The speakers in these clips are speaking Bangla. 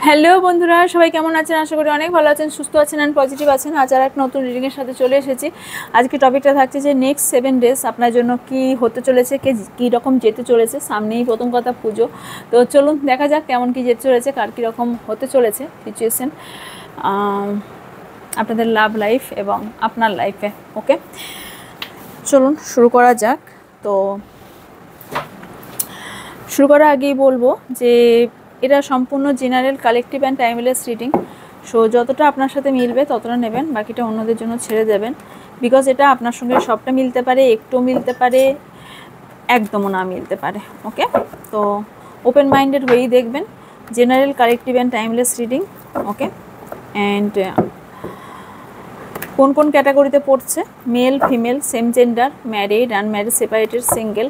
হ্যালো বন্ধুরা, সবাই কেমন আছেন? আশা করি অনেক ভালো আছেন, সুস্থ আছেন অ্যান্ড পজিটিভ আছেন। আজ আর এক নতুন রিডিংয়ের সাথে চলে এসেছি। আজকে টপিকটা থাকছে যে নেক্সট 7 ডেজ আপনার জন্য কি হতে চলেছে, কী রকম যেতে চলেছে। সামনেই প্রথম কথা পুজো, তো চলুন দেখা যাক কেমন কি যেতে চলেছে, কার কীরকম হতে চলেছে সিচুয়েশন আপনাদের লাভ লাইফ এবং আপনার লাইফে। ওকে, চলুন শুরু করা যাক। তো শুরু করার আগেই বলবো যে এটা সম্পূর্ণ general, collective and timeless reading. So যতটা আপনার সাথে মিলবে ততটা নেবেন, বাকিটা অন্যদের জন্য ছেড়ে দেবেন। বিকজ এটা আপনার সঙ্গে সবটা মিলতে পারে, একটু মিলতে পারে, একদমও না মিলতে পারে। ওকে, তো ওপেন মাইন্ডেড হয়েই দেখবেন। General, collective and timeless reading. Okay, and কোন কোন ক্যাটাগরিতে পড়ছে? Male, female, same gender, married, unmarried, separated, single,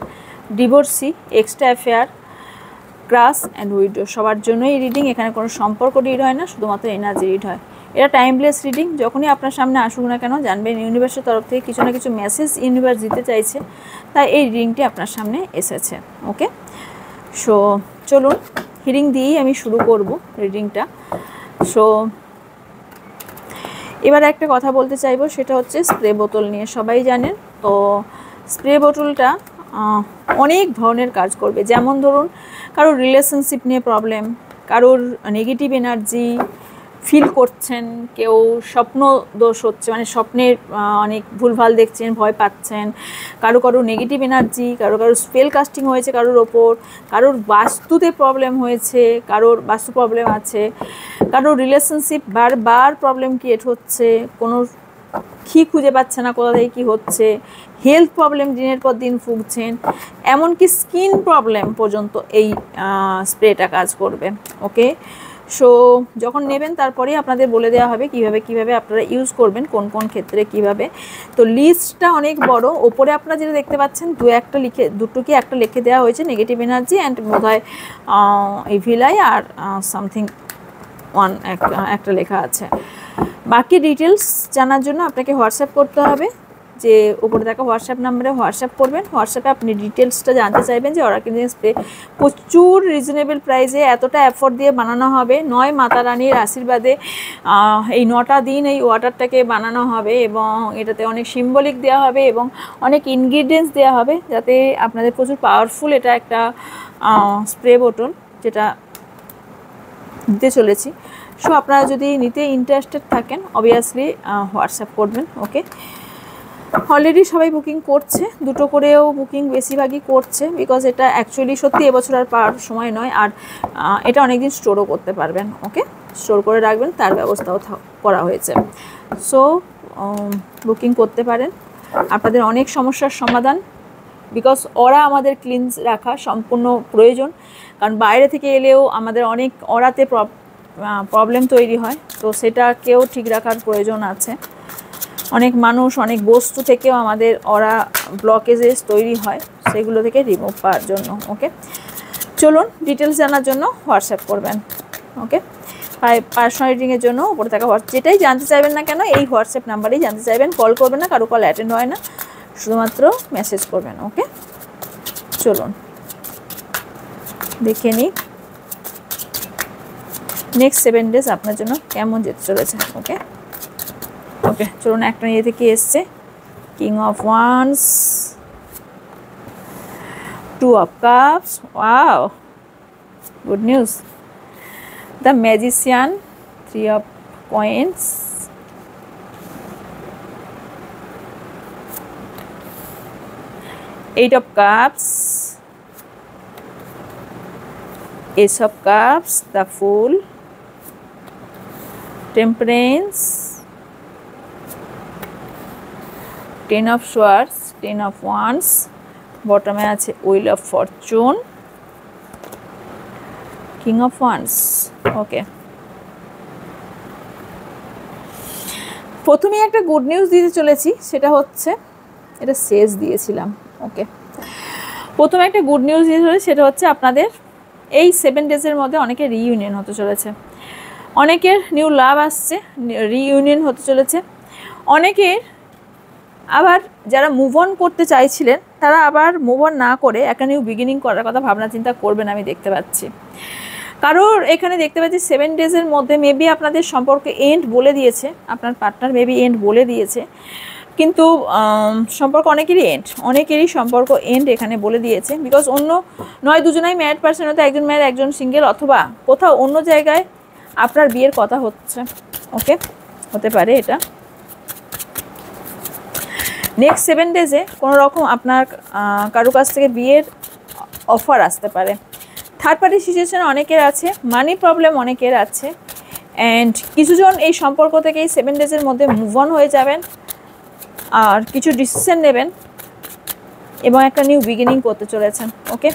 divorcee, extra affair, crush and widow, সবার জন্যই রিডিং। এখানে কোনো সম্পর্ক রিড হয় না, শুধুমাত্র এনার্জি রিড হয়। এটা টাইমলেস রিডিং। যখনই আপনার সামনে আসুক না কেন জানবেন ইউনিভার্সের তরফ থেকে কিছু না কিছু মেসেজ ইউনিভার্স দিতে চাইছে, তাই এই রিডিংটি আপনার সামনে এসেছে। ওকে, সো চলুন হিডিং দিয়েই আমি শুরু করব রিডিংটা। সো এবার একটা কথা বলতে চাইবো, সেটা হচ্ছে স্প্রে বোতল নিয়ে। সবাই জানেন তো স্প্রে বোতলটা অনেক ধরনের কাজ করবে। যেমন ধরুন কারোর রিলেশনশিপ নিয়ে প্রবলেম, কারোর নেগেটিভ এনার্জি ফিল করছেন, কেউ স্বপ্ন দোষ হচ্ছে, মানে স্বপ্নের অনেক ভুলভাল দেখছেন, ভয় পাচ্ছেন, কারো নেগেটিভ এনার্জি, কারো স্পেল কাস্টিং হয়েছে কারোর ওপর, কারোর বাস্তুতে প্রবলেম হয়েছে, কারোর বাস্তু প্রবলেম আছে, কারোর রিলেশনশিপ বারবার প্রবলেম ক্রিয়েট হচ্ছে, কোনো কি খুঁজে পাচ্ছে না কোথা থেকে কী হচ্ছে, হেলথ প্রবলেম দিনের পর দিন ভুগছেন, এমনকি স্কিন প্রবলেম পর্যন্ত এই স্প্রেটা কাজ করবে। ওকে, সো যখন নেবেন তারপরেই আপনাদের বলে দেওয়া হবে কিভাবে আপনারা ইউজ করবেন, কোন কোন ক্ষেত্রে কিভাবে। তো লিস্টটা অনেক বড়। ওপরে আপনারা যেটা দেখতে পাচ্ছেন দুটো কি একটা লিখে দেওয়া হয়েছে, নেগেটিভ এনার্জি অ্যান্ড বোধহয় ইভিলাই আর সামথিং একটা লেখা আছে। বাকি ডিটেলস জানার জন্য আপনাকে হোয়াটসঅ্যাপ করতে হবে। যে উপরে দেখা হোয়াটসঅ্যাপ নাম্বারে হোয়াটসঅ্যাপ করবেন। হোয়াটসঅ্যাপে আপনি ডিটেলসটা জানতে চাইবেন যে অরাকেল স্প্রে প্রচুর রিজনেবল প্রাইসে এতটা অ্যাফোর্ড দিয়ে বানানো হবে। নয় মাতা রানীর আশীর্বাদে এই 9টা দিন এই ওয়াটারটাকে বানানো হবে এবং এটাতে অনেক সিম্বলিক দেওয়া হবে এবং অনেক ইনগ্রিডিয়েন্টস দেওয়া হবে, যাতে আপনাদের প্রচুর পাওয়ারফুল এটা একটা স্প্রে বোতল যেটা দিতে চলেছি। সো আপনারা যদি নিতে ইন্টারেস্টেড থাকেন অবভিয়াসলি হোয়াটসঅ্যাপ করবেন। ওকে, অলরেডি সবাই বুকিং করছে, দুটো করেও বুকিং বেশিরভাগই করছে, বিকজ এটা অ্যাকচুয়ালি সত্যি এবছর আর পাওয়ার সময় নয়, আর এটা অনেকদিন স্টোরও করতে পারবেন। ওকে, স্টোর করে রাখবেন, তার ব্যবস্থাও করা হয়েছে। সো বুকিং করতে পারেন। আপনাদের অনেক সমস্যার সমাধান, বিকজ ওরা আমাদের ক্লিনস রাখা সম্পূর্ণ প্রয়োজন, কারণ বাইরে থেকে এলেও আমাদের অনেক ওরাতে প্রবলেম তৈরি হয়, তো সেটাকেও ঠিক রাখার প্রয়োজন আছে। অনেক মানুষ, অনেক বস্তু থেকেও আমাদের ওরা ব্লকেজেস তৈরি হয়, সেগুলো থেকে রিমুভ পাওয়ার জন্য। ওকে, চলুন ডিটেলস জানার জন্য হোয়াটসঅ্যাপ করবেন। ওকে, পার্সোনাল রিডিংয়ের জন্য উপরে থাকা যেটাই জানতে চাইবেন না কেন এই হোয়াটসঅ্যাপ নাম্বারেই জানতে চাইবেন। কল করবেন না, কারো কল অ্যাটেন্ড হয় না, শুধুমাত্র মেসেজ করবেন। ওকে, চলুন দেখে নিই নেক্সট 7 ডেজ আপনার জন্য কেমন যেতে চলেছে। ওকে ওকে চলুন, একটা ইয়ে থেকে এসছে king of wands, 2 of cups, wow, good news, the magician, 3 of coins, Eight of cups, Ace of cups, the fool, temperance, 10 of swords, 10 of wands, বটমে আছে wheel of fortune, king of wands। ওকে, প্রথমে একটা গুড নিউজ দিতে চলেছি, সেটা হচ্ছে এটা শেষ দিয়েছিলাম। ওকে, প্রথমে একটা গুড নিউজ দিতে চলেছি, সেটা হচ্ছে আপনাদের এই 7 ডেজের মধ্যে অনেকের রিইউনিয়ন হতে চলেছে, অনেকের নিউ লাভ আসছে, রিইউনিয়ন হতে চলেছে। অনেকের আবার যারা মুভ অন করতে চাইছিলেন তারা আবার মুভ অন না করে একটা নিউ বিগিনিং করার কথা ভাবনা চিন্তা করবেন, আমি দেখতে পাচ্ছি। কারোর এখানে দেখতে পাচ্ছি 7 ডেজের মধ্যে মেবি আপনাদের সম্পর্ক এন্ড বলে দিয়েছে, আপনার পার্টনার মেবি এন্ড বলে দিয়েছে, কিন্তু সম্পর্ক অনেকেরই সম্পর্ক এন্ড এখানে বলে দিয়েছে। বিকজ অন্য নয় দুজনাই ম্যারিড পার্সন, হয়তো একজন ম্যারিড একজন সিঙ্গেল, অথবা কোথাও অন্য জায়গায় আপনার বিয়ের কথা হচ্ছে। ওকে, হতে পারে এটা। নেক্সট 7 ডেজে কোনো রকম আপনার কারো কাছ থেকে বিয়ের অফার আসতে পারে। থার্ড পার্টি সিচুয়েশন অনেকের আছে, মানি প্রবলেম অনেকের আছে, অ্যান্ড কিছুজন এই সম্পর্ক থেকে এই 7 ডেজের মধ্যে মুভ অন হয়ে যাবেন আর কিছু ডিসিশন নেবেন এবং একটা নিউ বিগিনিং করতে চলেছেন। ওকে,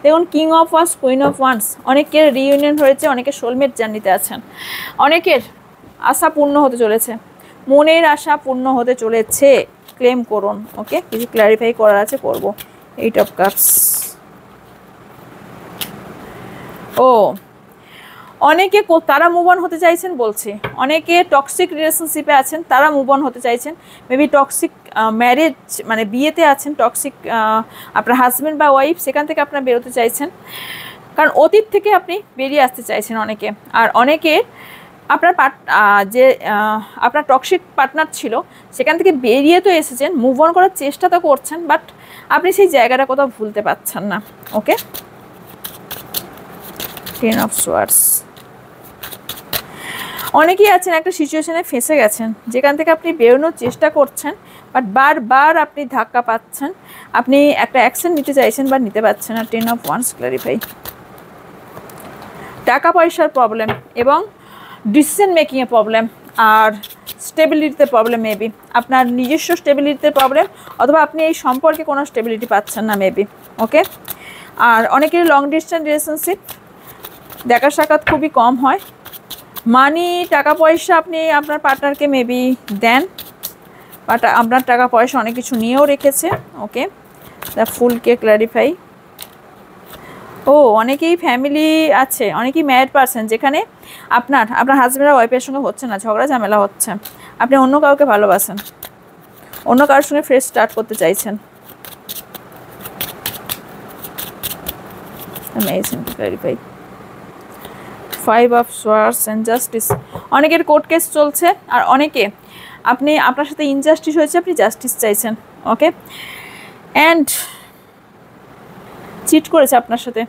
দেখুন king of wands, queen of wands, অনেকের রিইউনিয়ন হয়েছে, অনেকের সোলমেট জার্নিতে আছেন, অনেকের আশা পূর্ণ হতে চলেছে, মনের আশা পূর্ণ হতে চলেছে। ক্লেম করুন। ওকে, কিছু ক্ল্যারিফাই করার আছে, করব। 8 অফ কাপস। ও অনেকে তারা মুভ অন হতে চাইছেন বলছে, অনেকে টক্সিক রিলেশনশিপে আছেন, তারা মুভ অন হতে চাইছেন। মেবি টক্সিক ম্যারেজ মানে বিয়েতে আছেন, টক্সিক আপনার হাজব্যান্ড বা ওয়াইফ, সেখান থেকে আপনারা বেরোতে চাইছেন, কারণ অতীত থেকে আপনি বেরিয়ে আসতে চাইছেন অনেকে। আর অনেকে আপনার আপনার টক্সিক পার্টনার ছিল, সেখান থেকে বেরিয়ে তো এসেছেন, মুভ অন করার চেষ্টা তো করছেন, বাট আপনি সেই জায়গাটা কোথাও ভুলতে পারছেন না। ওকে, 10 অফ সোয়ার্ডস। অনেকেই আছেন একটা সিচুয়েশনে ফেঁসে গেছেন, যেখান থেকে আপনি বেরোনোর চেষ্টা করছেন, বাট বারবার আপনি ধাক্কা পাচ্ছেন, আপনি একটা অ্যাকশন নিতে চাইছেন বা নিতে পারছেন না। 10 অফ ওয়ান্স ক্লারিফাই। টাকা পয়সার প্রবলেম এবং ডিসিশন মেকিংয়ে প্রবলেম আর স্টেবিলিটিতে প্রবলেম, মেবি আপনার নিজস্ব স্টেবিলিটিতে প্রবলেম, অথবা আপনি এই সম্পর্কে কোনো স্টেবিলিটি পাচ্ছেন না মেবি। ওকে, আর অনেকের লং ডিস্টেন্স রিলেশনশিপ, দেখা সাক্ষাৎ খুবই কম হয়, মানি টাকা পয়সা আপনি আপনার পার্টনারকে মেবি দেন, বাট আপনার টাকা পয়সা অনেক কিছু নিয়েও রেখেছে। ওকে, দ্য ফুলকে ক্ল্যারিফাই। ও অনেকেই ফ্যামিলি আছে, অনেকেই ম্যারিড পারসন, যেখানে আপনার হাজব্যান্ড আর ওয়াইফের সঙ্গে হচ্ছে না, ঝগড়া ঝামেলা হচ্ছে, আপনি অন্য কাউকে ভালোবাসেন, অন্য কারোর সঙ্গে ফ্রেশ স্টার্ট করতে চাইছেন। Amazing, clarify. 5 of swords and justice. অনেকের কোর্ট কেস চলছে, আর অনেকে আপনার সাথে ইনজাস্টিস হয়েছে, আপনি জাস্টিস চাইছেন। ওকে, অ্যান্ড চিট করেছে আপনার সাথে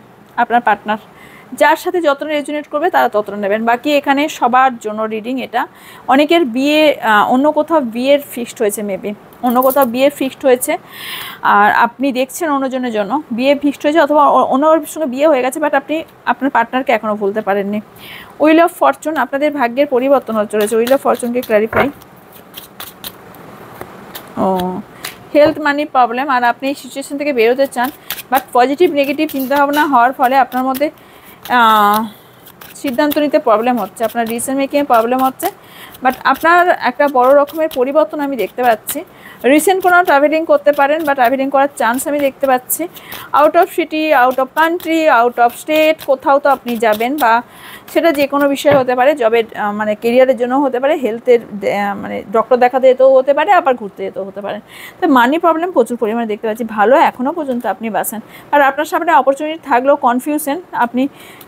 আপনার পার্টনার, যার সাথে যতটা রেজোনেট করবে তারা ততটা নেবেন। বাকি এখানে সবার জন্য রিডিং এটা। অনেকের বিয়ে অন্য কোথাও বিয়ের ফিক্সড হয়েছে, মেবি অন্য কোথাও বিয়ে ফিক্সড হয়েছে, আর আপনি দেখছেন অন্যজনের জন্য বিয়ে ফিক্সড হয়েছে, অথবা অন্যর সঙ্গে বিয়ে হয়ে গেছে, বাট আপনি আপনার পার্টনারকে এখনও ভুলতে পারেননি। উইল অফ ফরচুন, আপনাদের ভাগ্যের পরিবর্তন হতে চলেছে। উইল অফ ফরচুনকে ক্ল্যারিফাই। ও হেলথ মানি প্রবলেম, আর আপনি এই সিচুয়েশন থেকে বেরোতে চান, বাট পজিটিভ নেগেটিভ চিন্তাভাবনা হওয়ার ফলে আপনার মধ্যে সিদ্ধান্ত নিতে প্রবলেম হচ্ছে, আপনার ডিসিশন মেকিংয়ে প্রবলেম হচ্ছে, বাট আপনার একটা বড় রকমের পরিবর্তন আমি দেখতে পাচ্ছি। রিসেন্ট কোনো ট্রাভেলিং করতে পারেন, বা ট্রাভেলিং করার চান্স আমি দেখতে পাচ্ছি। Out of city, out of country, out of state, কোথাও তো আপনি যাবেন, বা সেটা যে কোনো বিষয় হতে পারে, জবের মানে কেরিয়ারের জন্য হতে পারে, হেলথের মানে ডক্টর দেখাতে যেতেও হতে পারে, আবার ঘুরতে যেতেও হতে পারে। তো মানি প্রবলেম প্রচুর পরিমাণে দেখতে পাচ্ছি। ভালো এখনও পর্যন্ত আপনি বাঁচেন, আর আপনার সামনে অপরচুনিটি থাকলেও কনফিউশন, আপনি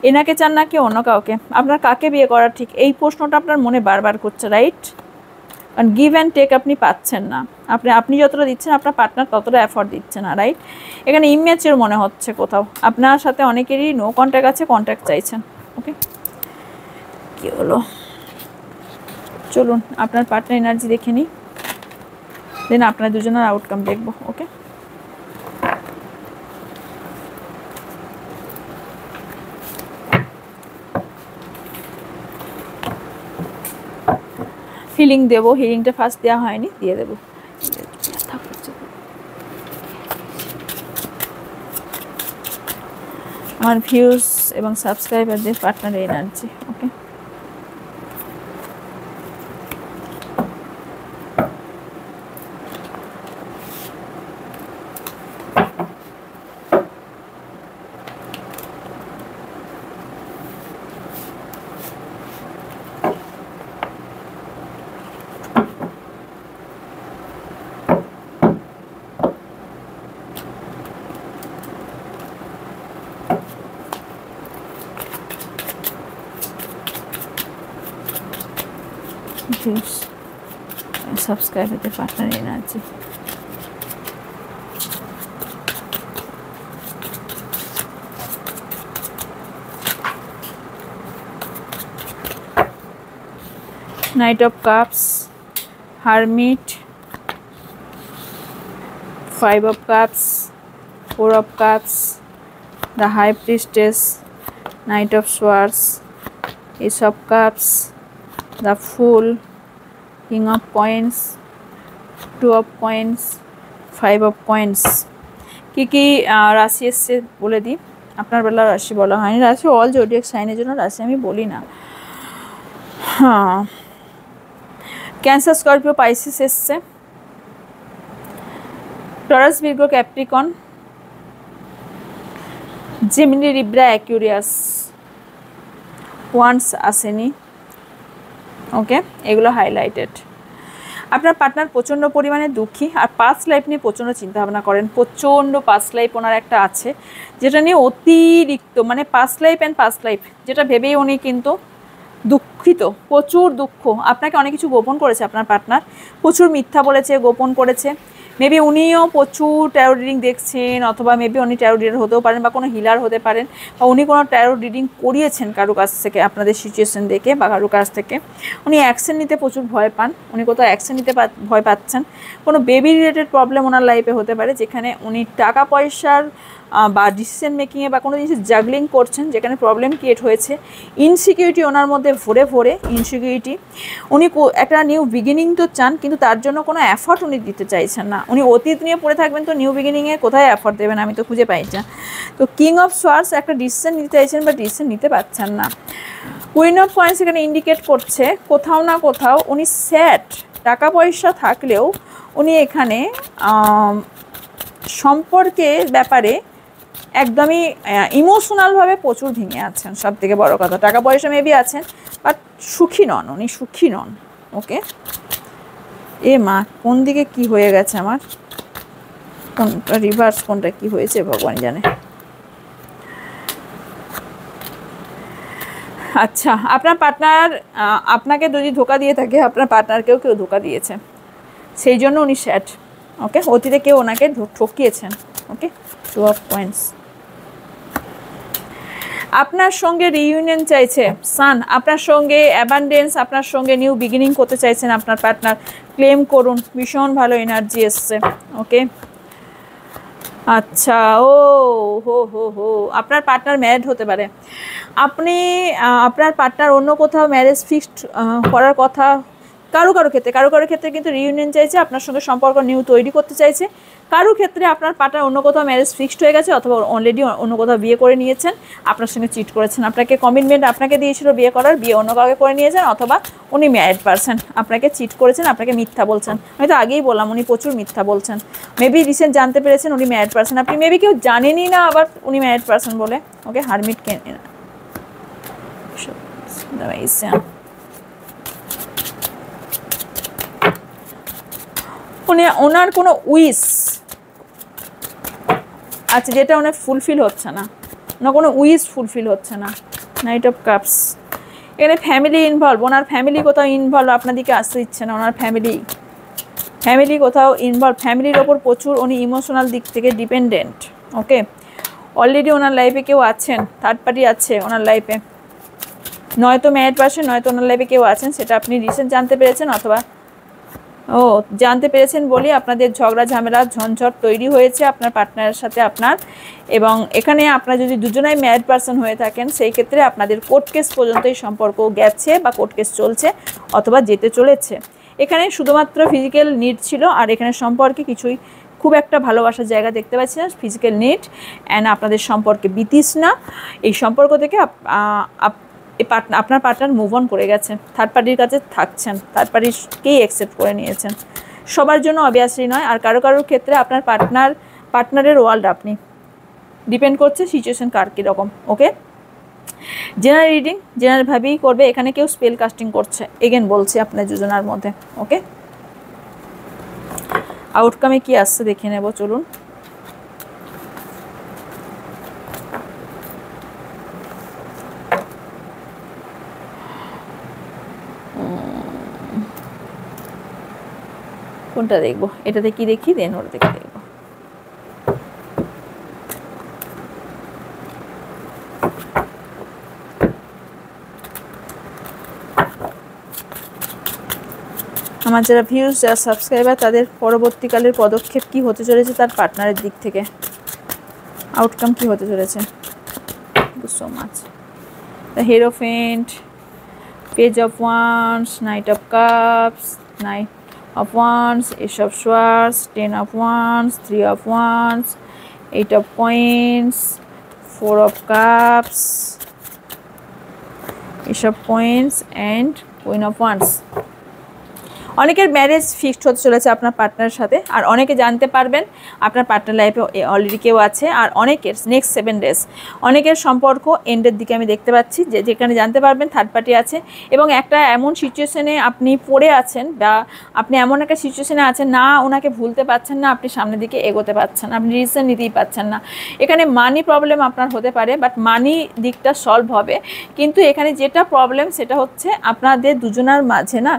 এনাকে চান না কি অন্য কাউকে, আপনার কাকে বিয়ে করা ঠিক, এই প্রশ্নটা আপনার মনে বারবার করছে, রাইট? কারণ গিভ অ্যান্ড টেক আপনি পাচ্ছেন না, আপনি যতটা দিচ্ছেন আপনার পার্টনার ততটা এফর্ট দিচ্ছে না, রাইট? এখানে ইম্যাচিওর মনে হচ্ছে কোথাও, আপনার সাথে অনেকেরই নো কন্ট্যাক্ট আছে, কন্ট্যাক্ট চাইছেন। ওকে, কী হলো, চলুন আপনার পার্টনার এনার্জি দেখে নিই, দেন আপনার দুজনের আউটকাম দেখবো। ওকে, হিলিং দেবো, হিলিংটা ফার্স্ট দেওয়া হয়নি, দিয়ে দেবো। আমার ভিউজ এবং সাবস্ক্রাইবারদের পার্টনারের এনার্জি। ওকে, সাবস্ক্রাইব হতে partner energy. Knight of Cups, Hermit, 5 of Cups, 4 of Cups, the High Priestess, Knight of Swords, Ace of Cups, the Fool, King of Coins, 2 of Coins, 5 of Coins। কি কি রাশি এসছে বলে দিই। আপনার বেলা রাশি বলা হয়নি, রাশি অল জোডিয়াক সাইনের জন্য রাশি আমি বলি না। হ্যাঁ, ক্যান্সার, স্করপিও, পাইসিস এসছে, Taurus, Virgo, Capricorn, Gemini, Libra, Aquarius, wands আসেনি। ওকে, এগুলো হাইলাইটেড। আপনার পার্টনার প্রচণ্ড পরিমাণে দুঃখী আর পাস্ট লাইফ নিয়ে প্রচণ্ড চিন্তাভাবনা করেন। প্রচণ্ড পাস্ট লাইফ ওনার একটা আছে, যেটা নিয়ে অতিরিক্ত মানে পাস্ট লাইফ যেটা ভেবেই উনি কিন্তু দুঃখিত, প্রচুর দুঃখ। আপনাকে অনেক কিছু গোপন করেছে আপনার পার্টনার, প্রচুর মিথ্যা বলেছে, গোপন করেছে। মেবি উনিও প্রচুর ট্যারো রিডিং দেখছেন, অথবা মেবি উনি ট্যারো রিডার হতেও পারেন, বা কোনো হিলার হতে পারেন, বা উনি কোনো ট্যারো রিডিং করিয়েছেন কারো কাছ থেকে, আপনাদের সিচুয়েশন দেখে বা কারো কাছ থেকে। উনি অ্যাকশন নিতে প্রচুর ভয় পান, উনি কোথাও অ্যাকশন নিতে ভয় পাচ্ছেন। কোনো বেবি রিলেটেড প্রবলেম ওনার লাইফে হতে পারে, যেখানে উনি টাকা পয়সার বা ডিসিশন মেকিংয়ে বা কোনো জিনিস জাগলিং করছেন, যেখানে প্রবলেম ক্রিয়েট হয়েছে। ইনসিকিউরিটি ওনার মধ্যে ভরে ইনসিকিউরিটি। উনি একটা নিউ বিগিনিং তো চান, কিন্তু তার জন্য কোনো এফর্ট উনি দিতে চাইছেন না। উনি অতীত নিয়ে পড়ে থাকবেন, তো নিউ বিগিনিংয়ে কোথায় এফর্ট দেবেন, আমি তো খুঁজে পাই না। তো কিং অফ সোয়ার্ডস একটা ডিসিশন নিতে চাইছেন, বা ডিসিশন নিতে পারছেন না। কুইন অফ কয়েন্স এখানে ইন্ডিকেট করছে কোথাও না কোথাও উনি স্যাড। টাকা পয়সা থাকলেও উনি এখানে সম্পর্কের ব্যাপারে একদমই ইমোশনালভাবে প্রচুর ভেঙে আছেন। সব থেকে বড়ো কথা, টাকা পয়সা মেবি আছেন, বাট সুখী নন, উনি সুখী নন। ওকে, এ মা, কোন দিকে কি হয়ে গেছে আমার, কোনটা রিভার্স, কোনটা কি হয়েছে ভগবান জানে। আচ্ছা, আপনার পার্টনার আপনাকে যদি ধোকা দিয়ে থাকে, আপনার পার্টনারকেও কেউ ধোকা দিয়েছে, সেই জন্য উনি স্যাড। ওকে, অতীতে কেউ ওনাকে ঠকিয়েছেন। ওকে, 2 অফ কয়েন্স। আপনার সঙ্গে রিইউনিয়ন চাইছে সান, আপনার সঙ্গে অ্যাবান্ডেন্স, আপনার সঙ্গে নিউ বিগিনিং করতে চাইছেন আপনার পার্টনার। ক্লেম করুন, ভীষণ ভালো এনার্জি এসছে। ওকে, আচ্ছা, ও হো, আপনার পার্টনার ম্যারিড হতে পারে। আপনি আপনার পার্টনার অন্য কোথাও ম্যারেজ ফিক্সড করার কথা, কারো ক্ষেত্রে কিন্তু রিইউনিয়ন চাইছে, আপনার সঙ্গে সম্পর্ক নিউ তৈরি করতে চাইছে। কারো ক্ষেত্রে আপনার পার্টনার অন্য কোথাও ম্যারেজ ফিক্সড হয়ে গেছে, অথবা অলরেডি অন্য কোথাও বিয়ে করে নিয়েছেন, আপনার সঙ্গে চিট করেছেন, আপনাকে কমিটমেন্ট আপনাকে দিয়েছিল বিয়ে করার, বিয়ে অন্য কাউকে করে নিয়েছেন, অথবা উনি ম্যারিড পারসন, আপনাকে চিট করেছেন, আপনাকে মিথ্যা বলছেন। আমি তো আগেই বললাম উনি প্রচুর মিথ্যা বলছেন। মেবি রিসেন্ট জানতে পেরেছেন উনি ম্যারিড পারসন, আপনি মেবি কেউ জানেনই না আবার উনি ম্যারিড পারসন বলে। ওকে, হারমিট কেন উনি ওনার কোনো উইশ আছে যেটা ওনার ফুলফিল হচ্ছে না, ওনার কোনো উইশ ফুলফিল হচ্ছে না। নাইট অফ কাপস, এখানে ফ্যামিলি ইনভলভ, ওনার ফ্যামিলি কোথাও ইনভলভ, আপনাদেরকে আসতে দিচ্ছে না। ওনার ফ্যামিলি কোথাও ইনভলভ, ফ্যামিলির ওপর প্রচুর উনি ইমোশনাল দিক থেকে ডিপেন্ডেন্ট। ওকে, অলরেডি ওনার লাইফে কেউ আছেন, থার্ড পার্টি আছে ওনার লাইফে, নয়তো ম্যারিড পারসন, নয়তো ওনার লাইফে কেউ আছেন, সেটা আপনি রিসেন্ট জানতে পেরেছেন, অথবা জানতে পেরেছেন বলে আপনাদের ঝগড়া ঝামেলা ঝঞ্ঝট তৈরি হয়েছে আপনার পার্টনারের সাথে আপনার। এবং এখানে আপনারা যদি দুজনাই ম্যারিড পারসন হয়ে থাকেন, সেই ক্ষেত্রে আপনাদের কোর্ট কেস পর্যন্ত এই সম্পর্ক গেছে, বা কোর্ট কেস চলছে, অথবা যেতে চলেছে। এখানে শুধুমাত্র ফিজিক্যাল নিড ছিল, আর এখানে সম্পর্কে কিছুই খুব একটা ভালোবাসার জায়গা দেখতে পাচ্ছি না। ফিজিক্যাল নিড অ্যান্ড আপনাদের সম্পর্কে বিতৃষ্ণা, এই সম্পর্ক থেকে আপনার পার্টনার মুভ অন করে গেছে, থার্ড পার্টির কাছে থাকছেন, থার্ড পার্টিকেই অ্যাকসেপ্ট করে নিয়েছেন। সবার জন্য অবভিয়াসলি নয়, আর কারোর ক্ষেত্রে আপনার পার্টনারের ওয়ার্ল্ড আপনি, ডিপেন্ড করছে সিচুয়েশন কার কীরকম। ওকে, জেনারেল রিডিং জেনারেলভাবেই করবে, এখানে কেউ স্পেল কাস্টিং করছে, এগেন বলছি আপনার যোজনার মধ্যে। ওকে, আউটকামে কি আসছে দেখে নেব, চলুন। কোনটা দেখবো, এটাতে কি দেখি দেন ওটা দেখে দেখবো। আমার যারা ভিউজ, যারা সাবস্ক্রাইবার, তাদের পরবর্তীকালের পদক্ষেপ কি হতে চলেছে তার পার্টনারের দিক থেকে, আউটকাম কি হতে চলেছে। Thank you so much. The hierophant, page of wands, knight of cups, knight of wands, ace of swords, 10 of wands, 3 of wands, 8 of coins, 4 of cups, ace of coins and queen of wands। অনেকের ম্যারেজ ফিক্সড হতে চলেছে আপনার পার্টনারের সাথে, আর অনেকে জানতে পারবেন আপনার পার্টনার লাইফে অলরেডি কেউ আছে, আর অনেকের নেক্সট 7 ডেজ অনেকের সম্পর্ক এন্ডের দিকে আমি দেখতে পাচ্ছি, যেখানে জানতে পারবেন থার্ড পার্টি আছে, এবং একটা এমন সিচুয়েশনে আপনি পড়ে আছেন, বা আপনি এমন একটা সিচুয়েশনে আছেন, না ওনাকে ভুলতে পারছেন না, আপনি সামনের দিকে এগোতে পারছেন, আপনি ডিসিশন নিতেই পারছেন না। এখানে মানি প্রবলেম আপনার হতে পারে, বাট মানি দিকটা সলভ হবে, কিন্তু এখানে যেটা প্রবলেম সেটা হচ্ছে আপনাদের দুজনের মাঝে না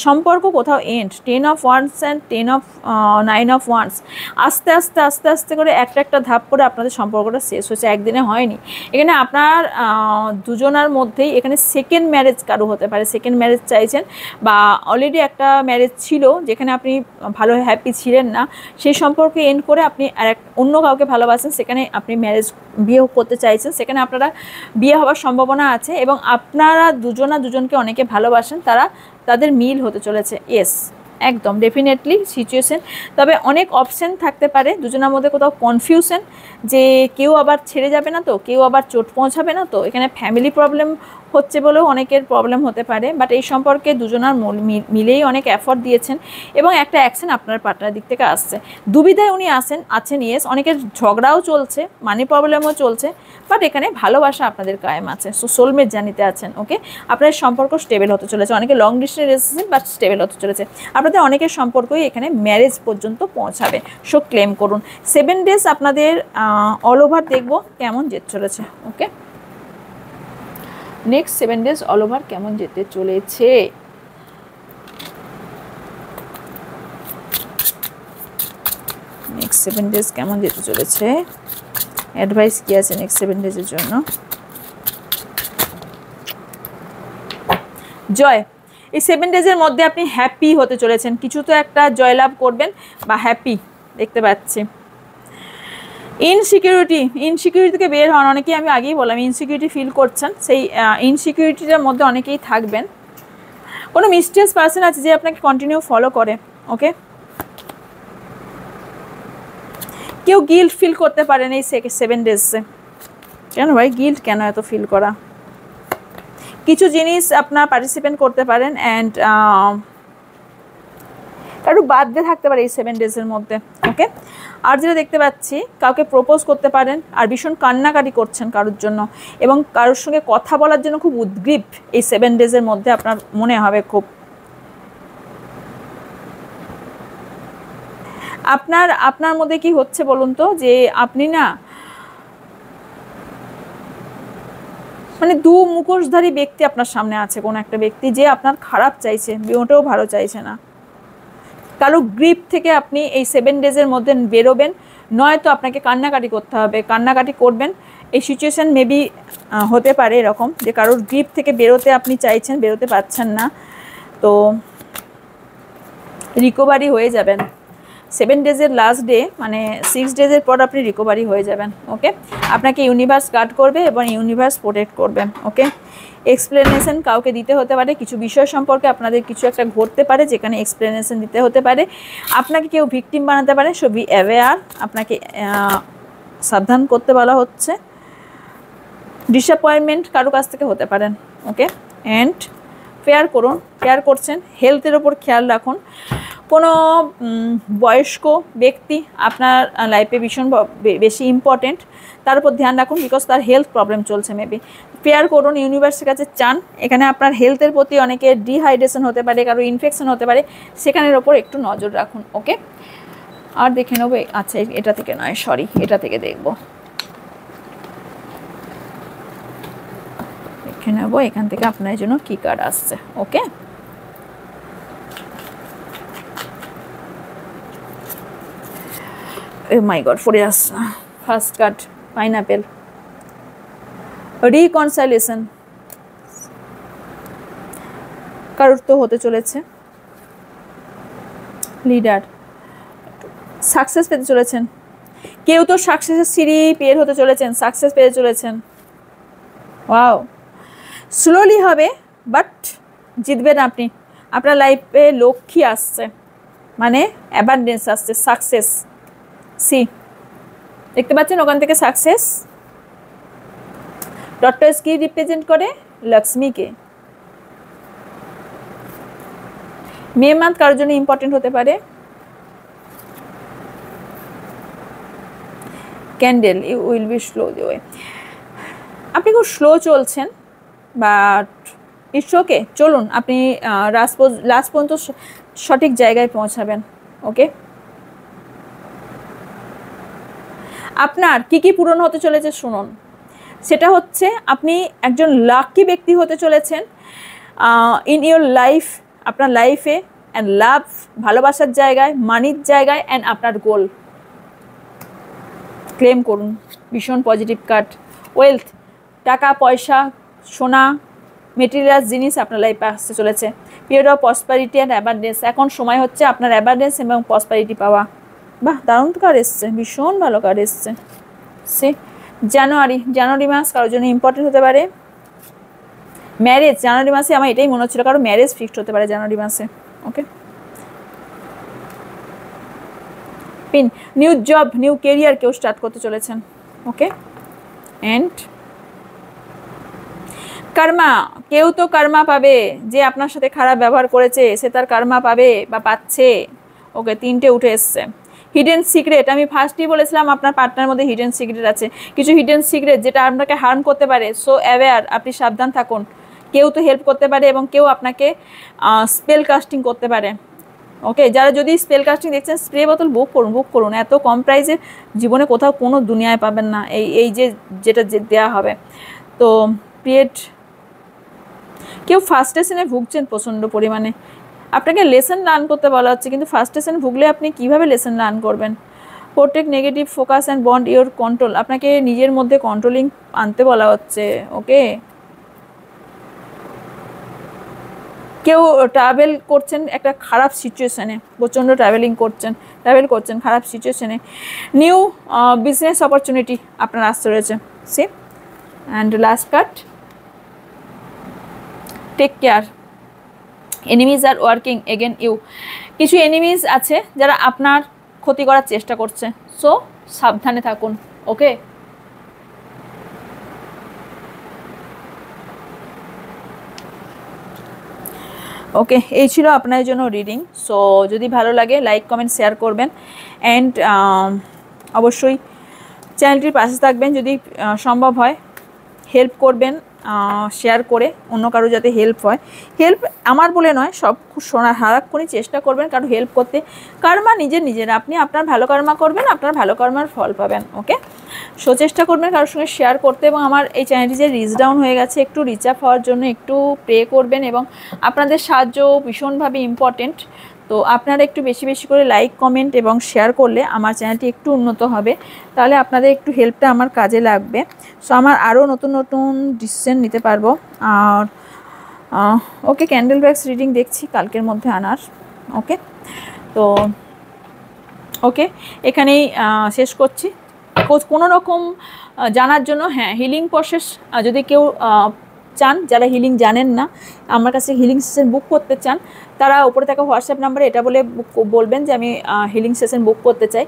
সম্পর্ক কোথাও end. 10 of wands and 10 of 9 of wands, আস্তে আস্তে আস্তে আস্তে করে একটা ধাপ করে আপনাদের সম্পর্কটা শেষ হচ্ছে, একদিনে হয়নি। এখানে আপনার দুজনার মধ্যেই এখানে সেকেন্ড ম্যারেজ কারো হতে পারে, সেকেন্ড ম্যারেজ চাইছেন, বা অলরেডি একটা ম্যারেজ ছিল যেখানে আপনি ভালো হ্যাপি ছিলেন না, সেই সম্পর্কে এন্ড করে আপনি অন্য কাউকে ভালোবাসেন, সেখানে আপনি ম্যারেজ বিয়ে করতে চাইছেন, সেখানে আপনারা বিয়ে হওয়ার সম্ভাবনা আছে, এবং আপনারা দুজনকে অনেকে ভালোবাসেন, তাদের মিল হতে চলেছে। ইয়েস, একদম ডেফিনেটলি সিচুয়েশন, তবে অনেক অপশন থাকতে পারে দুজনের মধ্যে, কোথাও কনফিউশন যে কেউ আবার ছেড়ে যাবে না তো, কেউ আবার চোট পৌঁছাবে না তো, এখানে ফ্যামিলি প্রবলেম হচ্ছে বলেও অনেকের প্রবলেম হতে পারে, বাট এই সম্পর্কে দুজনার মিলেই অনেক এফর্ট দিয়েছেন, এবং একটা অ্যাকশন আপনার পার্টনারের দিক থেকে আসছে। দুবিধায় উনি আছেন ইয়েস, অনেকের ঝগড়াও চলছে, মানি প্রবলেমও চলছে, বাট এখানে ভালোবাসা আপনাদের কায়েম আছে। সো সোলমেট জানিতে আছেন, ওকে। আপনাদের সম্পর্ক স্টেবল হতে চলেছে, অনেকে long distance relationship but stable হতে চলেছে, আপনাদের অনেকের সম্পর্কই এখানে ম্যারেজ পর্যন্ত পৌঁছাবে। সো ক্লেম করুন। 7 ডেজ আপনাদের অল ওভার দেখবো কেমন যেতে চলেছে, ওকে। নেক্সট 7 ডেজ অল ওভার কেমন যেতে চলেছে। নেক্সট 7 ডেজ কেমন যেতে চলেছে, অ্যাডভাইস কি আছে নেক্সট 7 ডেজের জন্য। জয়, এই 7 ডেজের মধ্যে আপনি হ্যাপি হতে চলেছেন, কিছু তো একটা জয়লাভ করবেন বা হ্যাপি দেখতে পাচ্ছি। ইনসিকিউরিটি থেকে বের হন, অনেকেই আমি আগেই বললাম ইনসিকিউরিটি ফিল করছেন, সেই ইনসিকিউরিটিটার মধ্যে অনেকেই থাকবেন। কোনো মিস্টিয়াস পার্সন আছে যে আপনাকে কন্টিনিউ ফলো করে, ওকে। কেউ গিল্ট ফিল করতে পারেন এই 7 ডেজে। কেন ভাই গিল্ট কেন এত ফিল করা? কিছু জিনিস আপনার পার্টিসিপেট করতে পারেন, অ্যান্ড কারো বার্থডে থাকতে পারে এই 7 ডেজের মধ্যে, ওকে। আর যেটা দেখতে পাচ্ছি, কাউকে প্রপোজ করতে পারেন, আর ভীষণ কান্নাকাটি করছেন কারোর জন্য, এবং কারোর সঙ্গে কথা বলার জন্য খুব উদ্গ্রীব এই 7 ডেজের মধ্যে আপনার মনে হবে খুব। আপনার মধ্যে কি হচ্ছে বলুন তো, যে আপনি না মানে দু মুখোশধারী ব্যক্তি আপনার সামনে আছে, কোন একটা ব্যক্তি যে আপনার খারাপ চাইছে, মোটেও ভালো চাইছে না। কারো গ্রিপ থেকে আপনি এই 7 ডেজের মধ্যে বেরোবেন, নয়তো আপনাকে কান্নাকাটি করতে হবে, কান্নাকাটি করবেন। এই সিচুয়েশান মেবি হতে পারে এরকম, যে কারোর গ্রিপ থেকে বেরোতে আপনি চাইছেন, বেরোতে পারছেন না, তো রিকভারি হয়ে যাবেন। 7 ডেজের লাস্ট ডে মানে 6 ডেজের পর আপনি রিকভারি হয়ে যাবেন, ওকে। আপনাকে ইউনিভার্স গার্ড করবে এবং ইউনিভার্স প্রোটেক্ট করবে, ওকে। এক্সপ্লেনেশন কাউকে দিতে হতে পারে, কিছু বিষয় সম্পর্কে আপনাদের কিছু একটা ঘটতে পারে যেখানে এক্সপ্লেনেশন দিতে হতে পারে, আপনাকে কেউ ভিকটিম বানাতে পারে। সো বি অ্যাওয়্যার, আপনাকে সাবধান করতে বলা হচ্ছে। ডিসঅ্যাপয়েন্টমেন্ট কারো কাছ থেকে হতে পারেন, ওকে। অ্যান্ড ফেয়ার করুন, ফেয়ার করছেন, হেলথের ওপর খেয়াল রাখুন। কোনো বয়স্ক ব্যক্তি আপনার লাইফে ভীষণ বেশি ইম্পর্টেন্ট, তার উপর ধ্যান রাখুন, বিকজ তার হেলথ প্রবলেম চলছে মেবি। প্রেয়ার করুন, ইউনিভার্সের কাছে চান, এখানে আপনার হেলথের প্রতি অনেকে ডিহাইড্রেশন হতে পারে, কারো ইনফেকশন হতে পারে, সেখানের ওপর একটু নজর রাখুন, ওকে। আর দেখে নেবো, আচ্ছা এটা থেকে নয়, সরি, এটা থেকে দেখবো, দেখে নেবো এখান থেকে আপনার জন্য কী কার্ড আসছে, ওকে। মাই গড পড়ে আস ফার্স্ট কার্ড পাইনাপেল, রিকনসাইলেশন কারোর তো হতে চলেছে, লিডার, সাকসেস পেতে চলেছেন, কেউ তো সাকসেসের সিঁড়ি পের হতে চলেছেন, সাকসেস পেতে চলেছেন। ওয়াও, স্লোলি হবে বাট জিতবেন আপনি। আপনার লাইফে লক্ষ্মী আসছে, মানে অ্যাবান্ডেন্স আসছে, সাকসেস। সি দেখতে পাচ্ছেন ওখান থেকে সাকসেস। টর্টয়েস কি রিপ্রেজেন্ট করে? লক্ষ্মীকে। মে মান্থ কারোর জন্য ইম্পর্টেন্ট হতে পারে। Candle, you will be slow way. আপনি খুব স্লো চলছেন, বাট ইটস ওকে, চলুন, আপনি লাস্ট পর্যন্ত সঠিক জায়গায় পৌঁছাবেন। ওকে, আপনার কি কি পূরণ হতে চলেছে শুনুন। সেটা হচ্ছে আপনি একজন লাকি ব্যক্তি হতে চলেছেন ইন ইউর লাইফ, আপনার লাইফে, অ্যান্ড লাভ, ভালোবাসার জায়গায়, মানির জায়গায়, অ্যান্ড আপনার গোল ক্লেম করুন। ভীষণ পজিটিভ কার্ড। ওয়েলথ, টাকা পয়সা, সোনা, মেটেরিয়ালস জিনিস আপনার লাইফে আসতে চলেছে। Period of prosperity and abundance, এখন সময় হচ্ছে আপনার অ্যাবান্ডেন্স এবং প্রসপারিটি পাওয়া। বাহ, দারুণ কার্ড এসছে, ভীষণ ভালো কার্ড এসছে। সে জানুয়ারি মাস কারোর জন্য ইম্পর্টেন্ট হতে পারে। ম্যারেজ, জানুয়ারি মাসে আমার এটাই মনে হচ্ছিল, কারো ম্যারেজ ফিক্সড হতে পারে জানুয়ারি মাসে। ওকে, পিন, নিউ জব, নিউ কেরিয়ার কেউ স্টার্ট করতে চলেছেন। ওকে, অ্যান্ড কর্মা, কেউ তো কর্মা পাবে, যে আপনার সাথে খারাপ ব্যবহার করেছে সে তার কর্মা পাবে বা পাচ্ছে। ওকে, তিনটে উঠে এসছে। হিডেন সিক্রেট, আমি ফার্স্টই বলেছিলাম আপনার পার্টনার মধ্যে হিডেন সিক্রেট আছে, কিছু হিডেন সিক্রেট যেটা আপনাকে হার্ম করতে পারে। সো অ্যাওয়্যার, আপনি সাবধান থাকুন। কেউ তো হেল্প করতে পারে এবং কেউ আপনাকে স্পেল কাস্টিং করতে পারে। ওকে, যারা যদি স্পেল কাস্টিং দেখছেন, স্প্রে বোতল বুক করুন, এত কম প্রাইসে জীবনে কোথাও কোনো দুনিয়ায় পাবেন না এই যেটা দেওয়া হবে। তো পিরিয়ড, কেউ ফার্স্টেশনে ভুগছেন প্রচণ্ড পরিমাণে, আপনাকে লেসন লার্ন করতে বলা হচ্ছে, কিন্তু ফার্স্টেশন ভুগলে আপনি কীভাবে লেসন লার্ন করবেন? Protect negative focus and bond your control, আপনাকে নিজের মধ্যে কন্ট্রোলিং আনতে বলা হচ্ছে। ওকে, কেউ ট্রাভেল করছেন একটা খারাপ সিচুয়েশানে, প্রচণ্ড ট্রাভেল করছেন খারাপ সিচুয়েশানে। নিউ বিজনেস অপরচুনিটি আপনার আসতে রয়েছে। See, and last card, take care, enemies are working again you, কিছু এনিমিজ আছে যারা আপনার ক্ষতি করার চেষ্টা করছে, সো সাবধানে থাকুন। ওকে, ওকে, এই ছিল আপনার জন্য রিডিং। সো যদি ভালো লাগে লাইক কমেন্ট শেয়ার করবেন, অ্যান্ড অবশ্যই চ্যানেলটির পাশে থাকবেন। যদি সম্ভব হয় হেল্প করবেন, শেয়ার করে অন্য কারো যাতে হেল্প হয়। হেল্প আমার বলে নয়, সব সারাক্ষণই চেষ্টা করবেন কারো হেল্প করতে। কর্মা নিজের, আপনি আপনার ভালো কর্মা করবেন, আপনার ভালো কর্মার ফল পাবেন। ওকে, সো চেষ্টা করবেন কারোর সঙ্গে শেয়ার করতে, এবং আমার এই চ্যানেলটি যে রিচ ডাউন হয়ে গেছে, একটু রিচ আপ হওয়ার জন্য একটু প্রে করবেন, এবং আপনাদের সাহায্য ভীষণভাবে ইম্পর্টেন্ট। তো আপনারা একটু বেশি বেশি করে লাইক কমেন্ট এবং শেয়ার করলে আমার চ্যানেলটি একটু উন্নত হবে, তাহলে আপনাদের একটু হেল্পটা আমার কাজে লাগবে। সো আমার আরও নতুন নতুন ডিসিশন নিতে পারবো। আর ওকে, ক্যান্ডেল ব্যাগস রিডিং দেখছি কালকের মধ্যে আনার। ওকে, তো ওকে, এখানেই শেষ করছি। কোনো রকম জানার জন্য, হ্যাঁ, হিলিং প্রসেস যদি কেউ চান, যারা হিলিং জানেন না, আমার কাছে হিলিং সেশন বুক করতে চান, তারা উপরে থাকা হোয়াটসঅ্যাপ নাম্বারে এটা বলবেন যে আমি হিলিং সেশন বুক করতে চাই।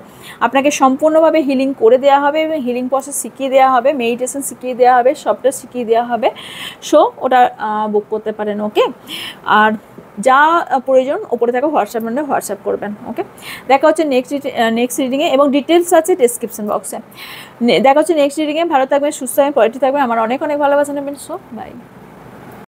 আপনাকে সম্পূর্ণভাবে হিলিং করে দেওয়া হবে এবং হিলিং প্রসেস শিখিয়ে দেওয়া হবে, মেডিটেশন শিখিয়ে দেওয়া হবে, সবটা শিখিয়ে দেওয়া হবে। সো ওটা বুক করতে পারেন। ওকে, আর যা প্রয়োজন উপরে থাকা হোয়াটসঅ্যাপ নাম্বারে হোয়াটসঅ্যাপ করবেন। ওকে, দেখা হচ্ছে নেক্সট রিডিংয়ে, এবং ডিটেলস আছে ডেসক্রিপশন বক্সে। দেখা হচ্ছে নেক্সট রিডিংয়ে। ভালো থাকবেন, সুস্থ থাকবেন, পজিটিভ থাকবেন। আমার অনেক ভালোবাসা নেবেন। So by.